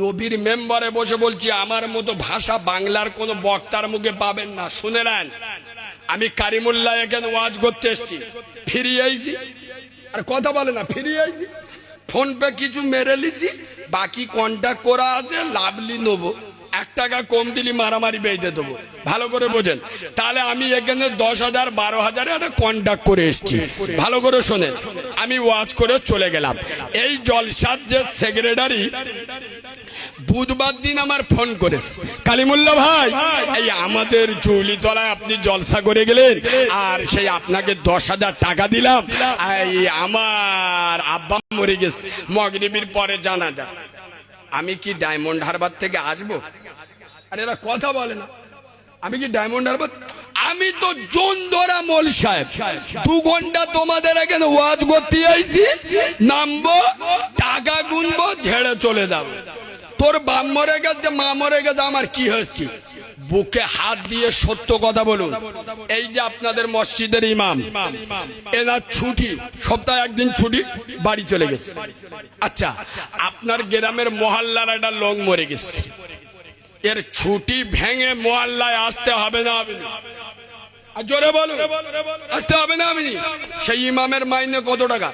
নবীর মেম্বারে বসে বলছি, আমার মতো ভাষা বাংলার কোন বক্তার মুখে পাবেন না। শুনে নেন, আমি কারিমুল্লাহ এখানে ওয়াজ করতে এসেছি, ফিরিয়ে আইছি। আর কথা বলে না, ফিরিয়ে আইছি। ফোন পে কিছু মেরে লিছি, বাকি কন্ট্যাক্ট করা আছে, লাভলি নেবো। 1 টাকা কম দিলি মারামারি বেঁধে দেবো। ভালো করে বোঝেন। তাহলে আমি এখানে 10,000 12,000 একটা কন্ট্যাক্ট করে এসেছি। ভালো করে শোনেন, আমি ওয়াজ করে চলে গেলাম। এই জলসার যে সেক্রেটারি বুধবার দিন আমার ফোন করেছে, কালিমুল্লাহ ভাই, এই আমাদের জুলিতলায় আপনি জলসা করে গেলেন, আর সেই আপনাকে 10,000 টাকা দিলাম। এই আমার আব্বা মরে গেছে, মাগরিবের পরে জানাজা। আমি কি ডায়মন্ড হারবার থেকে আসবো? আর এরা কথা বলে না, আমি কি ডায়মন্ড হারবার? আমি তো জোনদরা মোল সাহেব, 2 ঘন্টা তোমাদের এখানে ওয়াজ করতে আইছি, নামবো, টাকা গুনবো, ঝেড়ে চলে যাবো। তোর বাপ মরে গেছে, মা মরে গেছে, আমার কি হয়েছে? কি বুকে হাত দিয়ে সত্য কথা বলুন। এই যে আপনাদের মসজিদের ইমাম, এনার ছুটি, সপ্তাহে 1 দিন ছুটি, বাড়ি চলে গেছে। আচ্ছা, আপনার গ্রামের মহল্লার একটা লোক মরে গেছে, এর ছুটি ভেঙে মহল্লায় আসতে হবে না? হবে না? আর জোরে বলুন, আসতে হবে না? আমি সেই ইমামের মাইনে কত টাকা?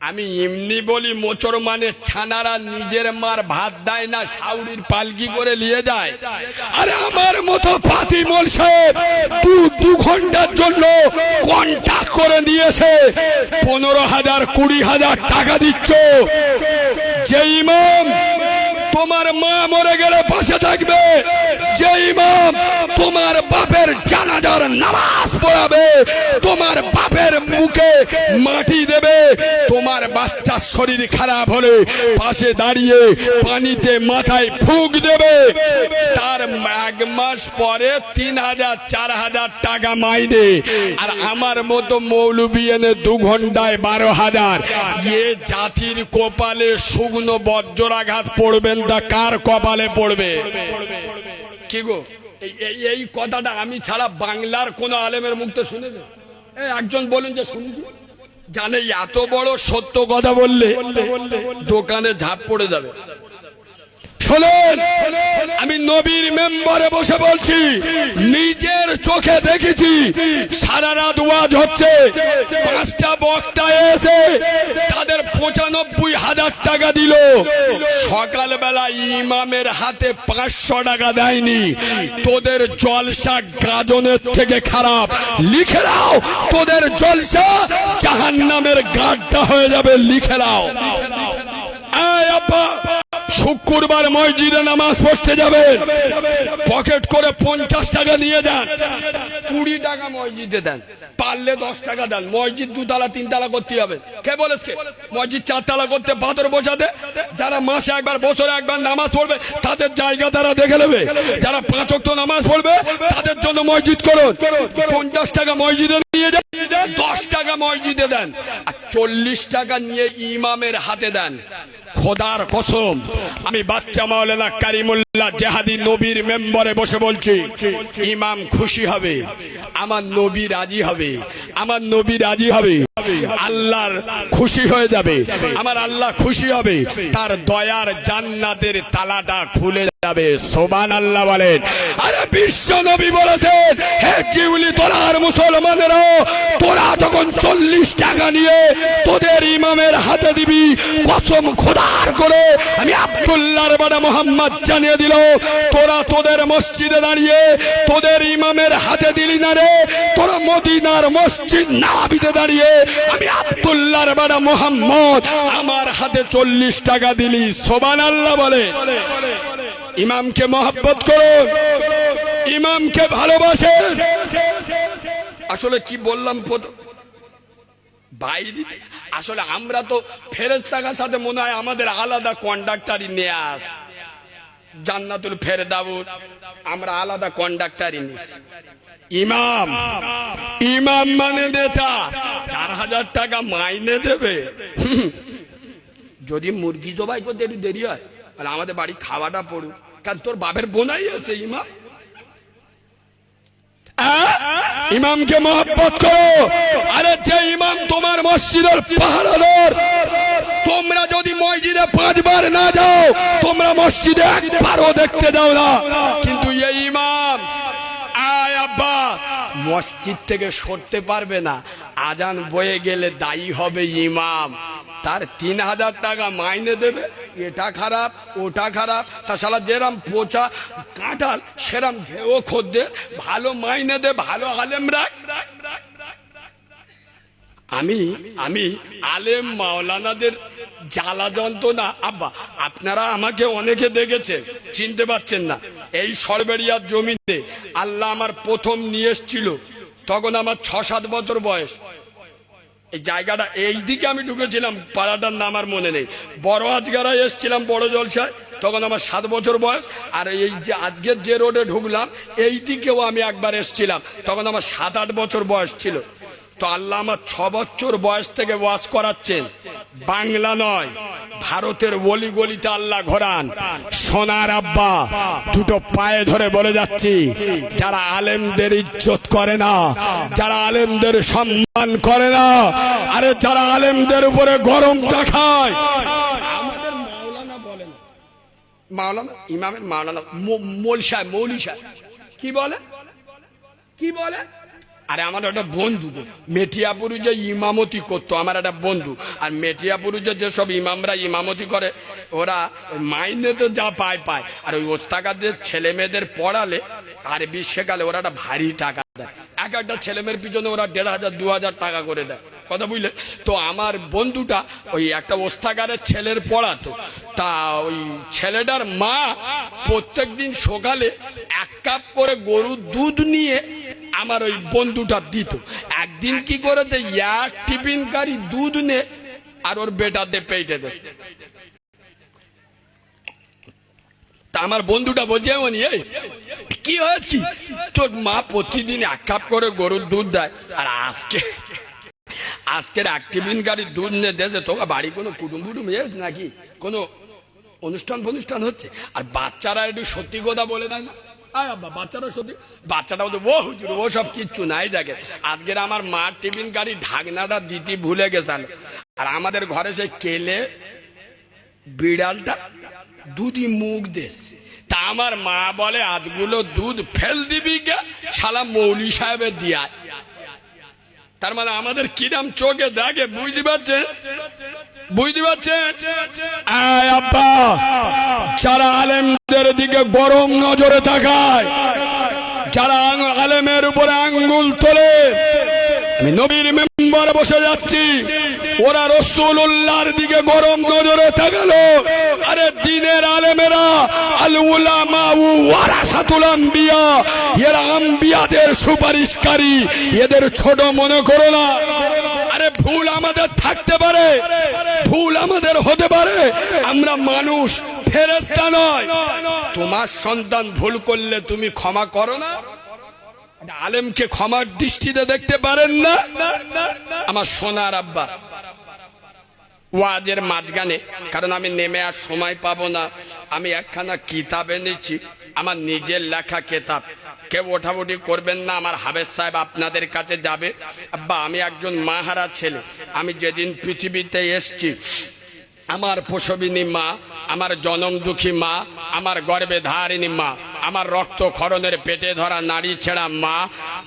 আমি এমনি বলি, মোচর মানে ছানারা নিজের মার ভাত দেয় না, সাউরির পালকি করে নিয়ে যায়। আরে আমার মতো পাতি মোল সাহেব 2 ঘন্টার জন্য কন্ট্যাক্ট করে দিয়েছে, 15,000 20,000 টাকা দিচ্ছ। যে ইমাম তোমার মা মরে গেলে পাশে থাকবে, যে ইমাম তোমার বাপের জানাজার নামাজ পড়াবে, তোমার বাপের মুখে মাটি দেবে, তোমার বাচ্চার শরীর খারাপ হলে পাশে দাঁড়িয়ে পানিতে মাথায় ফুঁক দেবে, তার 1 মাস পরে 3,000 4,000 টাকা মাইনে। আর আমার মতো মৌলবি এনে 2 ঘন্টায় 12,000। এ জাতির কপালে শুকনো বজ্রাঘাত পড়বেন, তা কার কপালে পড়বে? কি গো, এই কথাটা আমি ছাড়া বাংলার কোন আলেমের মুখে শুনেছে? একজন বলুন যে শুনেছি। জানে এত বড় সত্য কথা বললে দোকানে ঝাঁপ পড়ে যাবে। শোনেন, আমি নবীর মেম্বারে বসে বলছি, নিজের চোখে দেখেছি। সারা রাত ওয়াজ হচ্ছে, 5টা বক্তা এসে তাদের 95,000 টাকা দিল। সকালবেলা ইমামের হাতে 500 টাকা দেয়নি। তোদের জলসা গাজনের থেকে খারাপ, লিখে দাও, তোদের জলসা জাহান্নামের গাড্ডা হয়ে যাবে, লিখে দাও। শুক্রবার মসজিদে নামাজ পড়তে যাবে, পকেট করে 50 টাকা নিয়ে যান, 20 টাকা মসজিদে দেন, পারলে 10 টাকা দেন। মসজিদ 2 তলা 3 তলা করতে হবে। কে বলেছে? মসজিদ 4 তলা করতে পাথর বসাতে। যারা মাসে একবার বছরে একবার নামাজ পড়বে তাদের জায়গা তারা দেখে নেবে। যারা 5 ওয়াক্ত নামাজ পড়বে তাদের জন্য মসজিদ করুন। 50 টাকা মসজিদে নিয়ে যান, 10 টাকা মসজিদে দেন, আর 40 টাকা নিয়ে ইমামের হাতে দেন। খোদার কসম, আমি বাচ্চা মাওলানা কারিমুল্লাহ জেহাদি নবীর মেম্বারে বসে বলছি, ইমাম খুশি হবে, আমার নবী রাজি হবে, আমার নবী রাজি হবে, আল্লাহর খুশি হয়ে যাবে, আমার আল্লাহ খুশি হবে, তার দয়ার জান্নাতের তালাটা খুলে যাবে। সুবহানাল্লাহ বলেন। আরে বিশ্ব নবী বলেছেন, হে জিউলি তোলার মুসলমানেরা, তোরা যখন 40 টাকা নিয়ে তোদের ইমামের হাতে দিবি, কসম খোদার করে আমি আব্দুল্লাহর বাবা মোহাম্মদ জানিয়ে দিল, তোরা তোদের মসজিদে দাঁড়িয়ে তোদের ইমামের হাতে দিলি না রে, তোরা মদিনার মসজিদ নববীতে দাঁড়িয়ে আমি আব্দুল্লাহর বাবা মোহাম্মদ আমার হাতে 40 টাকা দিলি। সুবহানাল্লাহ বলে। ইমামকে মহব্বত করুন, ইমামকে ভালোবাসেন। আসলে কি বললাম ভাই, আসলে আমরা তো ফেরেশতার সাথে মনে হয় আমাদের আলাদা কন্ডাক্টারি নিয়ে আস, জান্নাতুল ফেরদাউস আমরা আলাদা কন্ডাক্টারি নিস। ইমাম, ইমাম মানে নেতা, 4,000 টাকা মাইনে দেবে। যদি মুরগি জবাই করতে একটু দেরি হয়, তাহলে আমাদের বাড়ি খাওয়াটা পড়ুক, কারণ তোর বাপের বোনাই আছে ইমাম। ইমামকে মহব্বত করো। আরে যে ইমাম তোমার মসজিদের পাহারাদার, তোমরা যদি নবীজিরে 5 বার না যাও, তোমরা মসজিদে একবারও দেখতে যাও না। কিন্তু এই ইমাম আয় আব্বা মসজিদ থেকে সরতে পারবে না, আজান বয়ে গেলে দায়ী হবে ইমাম, তার 3000 টাকা মাইনে দেবে। এটা খারাপ ওটা খারাপ, তা শালা যেরাম পোচা কাঁঠাল সেরাম ঘেও খদ্দে, ভালো মাইনে দে, ভালো আলেম রাখ। আমি আলেম মাওলানাদের জ্বালা যন্ত্রণা আব্বা, আপনারা আমাকে অনেকে দেখেছেন, চিনতে পারছেন না। এই সরবেরিয়ার জমিতে আল্লাহ আমার প্রথম নিয়ে এসেছিল, তখন আমার 6-7 বছর বয়স। এই জায়গাটা এই দিকে আমি ঢুকেছিলাম, পাড়াটার নাম আর মনে নেই। বড় আজগারায় এসেছিলাম বড় জলসায়, তখন আমার 7 বছর বয়স। আর এই যে আজকের যে রোডে ঢুকলাম এই দিকেও আমি একবার এসেছিলাম, তখন আমার 7-8 বছর বয়স ছিল। তো আল্লাহ আমার 6 বছর বয়স থেকে ওয়াজ করাচ্ছেন, বাংলা নয় ভারতের অলি গলিতে আল্লাহ ঘোরান। সোনার আব্বা দুটো পায়ে ধরে বলে যাচ্ছি, যারা আলেমদের ইজ্জত করে না, যারা আলেমদের সম্মান করে না, আরে যারা আলেমদের উপরে গরম দেখায়, আমাদের মাওলানা বলেন, মাওলানা ইমামের মাওলানা মৌলী সাহেব কি বলে কি বলে, আরে আমার একটা বন্ধু মেটিয়াপুরে যে ইমামতি করতো, আমার একটা বন্ধু। আর মেটিয়াপুরে যেসব ইমামরা ইমামতি করে ওরা মাইনে তো যা পায় পায়, আর ওই ওস্তাকাদের ছেলে মেয়েদের পড়ালে আর শেখালে ওরা একটা ভারী টাকা দেয়। এক একটা ছেলে মেয়ের পিছনে ওরা 1500-2000 টাকা করে দেয়, কথা বুঝলে। তো আমার বন্ধুটা ওই একটা ওস্তাকারের ছেলের পড়াতো, তা ওই ছেলেটার মা প্রত্যেক দিন সকালে 1 কাপ করে গরুর দুধ নিয়ে আমার ওই বন্ধুটা দিত। একদিন কি করেছে, 1 টিফিন গাড়ি দুধ নে আর ওর বেটাতে পেটে দেয়। তা আমার বন্ধুটা বলছে এমনই, এই কি হয়েছে কি, তোর মা প্রতিদিন 1 কাপ করে গরুর দুধ দেয়, আর আজকের 1 টিফিন গাড়ি দুধ নিয়ে দেশে, তোকে বাড়ি কোনো কুটুম কুটুম এস নাকি, কোনো অনুষ্ঠান হচ্ছে? আর বাচ্চারা একটু সত্যি কথা বলে দেয় না, বাচ্চারা সত্যি, বাচ্চাটা বলতে ও হুজুর ও সব কিচ্ছু নাই। দেখে আজকের আমার মা টিফিন গাড়ি ঢাকনাটা দিতে ভুলে গেছিল, আর আমাদের ঘরে সেই কেলে বিড়ালটা দুধই মুখ দেশ। তা আমার মা বলে আজগুলো দুধ ফেল দিবি গে, শালা মৌলী সাহেবের দিয়া। তার মানে আমাদের কিরাম চোখে দেখে, বুঝতে পারছেন? আব্বা যারা আলেমদের দিকে গরম নজরে তাকায়, যারা আলেমের উপরে আঙ্গুল তোলে, আমি নবীর মেম্বারে বসে যাচ্ছি, ওরা রাসূলুল্লাহর দিকে গরম নজরে তাকালো। আরে দিনের আলেমেরা আল উলামা ওয়ারাসাতুল আম্বিয়া, এরা আম্বিয়াদের সুপারিশকারী, এদের ছোট মনে করো না। আরে ভুল আমাদের থাকতে পারে, ভুল আমাদের হতে পারে, আমরা মানুষ, ফেরেশতা নয়। তোমার সন্তান ভুল করলে তুমি ক্ষমা করো না? আলেমকে ক্ষমার দৃষ্টিতে দেখতে পারেন না? আমার সোনার আব্বা ওয়াজের মাঝখানে, কারণ আমি নেমে আর সময় পাবো না, আমি একখানা কিতাব এনেছি, আমার নিজের লেখা কিতাব, কেউ ওঠাউঠি করবেন না, আমার হাফেজ সাহেব আপনাদের কাছে যাবে। আব্বা আমি একজন মাহারা ছেলে, আমি যেদিন পৃথিবীতে এসছি আমার প্রসবিনী মা, আমার জনম দুঃখী মা, আমার গর্ভে ধারিণী মা, আমার রক্ত ক্ষরণের পেটে ধরা নারী ছেঁড়া মা,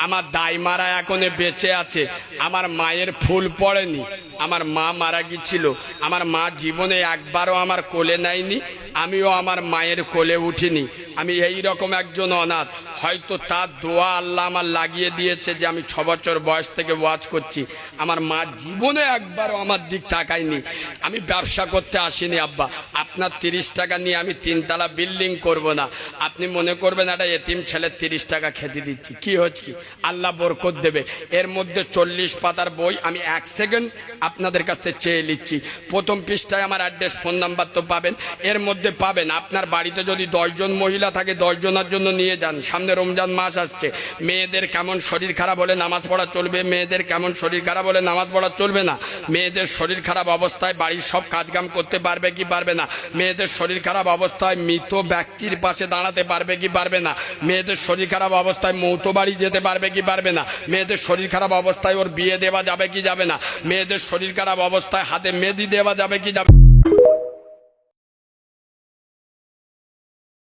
আমার দাইমারা এখনো বেঁচে আছে, আমার মায়ের ফুল পড়েনি, আমার মা মারা গিয়েছিল, আমার মা জীবনে একবারও আমার কোলে নেয়নি, আমিও আমার মায়ের কোলে উঠিনি। আমি এই রকম একজন অনাথ, হয়তো তার দোয়া আল্লাহ আমার লাগিয়ে দিয়েছে যে আমি 6 বছর বয়স থেকে ওয়াজ করছি। আমার মা জীবনে একবারও আমার দিক তাকায়নি। আমি ব্যবসা করতে আসিনি আব্বা, আপনার 30 টাকা নিয়ে আমি 3 তলা বিল্ডিং করব না। আপনি মনে করবেন একটা এতিম ছেলে 30 টাকা খেতে দিচ্ছি, কি হচ্ছে কি, আল্লাহ বরকত দেবে। এর মধ্যে 40 পাতার বই আমি 1 সেকেন্ড আপনাদের কাছে চেয়ে নিচ্ছি। প্রথম পৃষ্ঠায় আমার অ্যাড্রেস ফোন নাম্বার তো পাবেন, এর মধ্যে পাবেন আপনার বাড়িতে যদি 10 জন মহিলা থাকে 10 জনের জন্য নিয়ে যান। সামনে রমজান মাস আসছে, মেয়েদের কেমন শরীর খারাপ হলে নামাজ পড়া চলবে, মেয়েদের কেমন শরীর খারাপ হলে নামাজ পড়া চলবে না, মেয়েদের শরীর খারাপ অবস্থায় বাড়ির সব কাজকাম করতে পারবে কি পারবে না, মেয়েদের শরীর খারাপ অবস্থায় মৃত ব্যক্তির পাশে দাঁড়াতে পারবে কি পারবে না, মেয়েদের শরীর খারাপ অবস্থায় মৌত বাড়ি যেতে পারবে কি পারবে না, মেয়েদের শরীর খারাপ অবস্থায় ওর বিয়ে দেওয়া যাবে কি যাবে না, মেয়েদের শরীর খারাপ অবস্থায় হাতে মেহেদি দেওয়া যাবে কি যাবে।